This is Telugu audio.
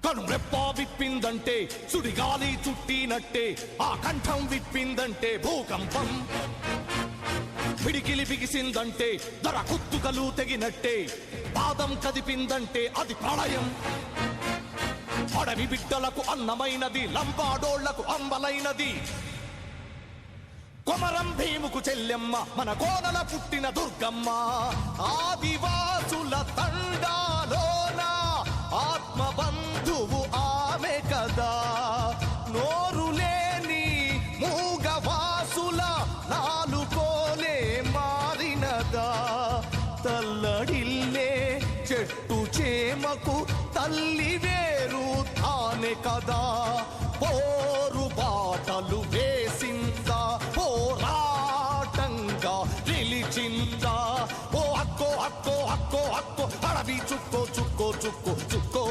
కనురెప్ప విప్పిందంటే సుడిగాలి చుట్టినట్టే, ఆ కంఠం విప్పిందంటే భూకంపం, పిడికిలి బిగిసిందంటే ధర కుత్తుకలు తెగినట్టే, పాదం కదిపిందంటే అది ప్రళయం. అడవి బిడ్డలకు అన్నమైనది, లంబాడోళ్లకు అంబలైనది, కొమరం భీముకు చెల్లెమ్మ, మన కోనల పుట్టిన దుర్గమ్మ. ఆదివాసుల తండాలోన ఆత్మబంధువు ఆమె కదా, నోరు లేని మూగవాసుల నాలుకోలే మారినదా, తల్లడిల్లే చెట్టు చేమకు తల్లి వేరు తానే కదా, పోరు బాటలు వేసిందా, పోరాటంగా నిలిచిందా. ఓ హక్కో హక్కో హక్కో హక్కో, అడవి చుక్కో చుక్కో చుక్కో చుక్కో.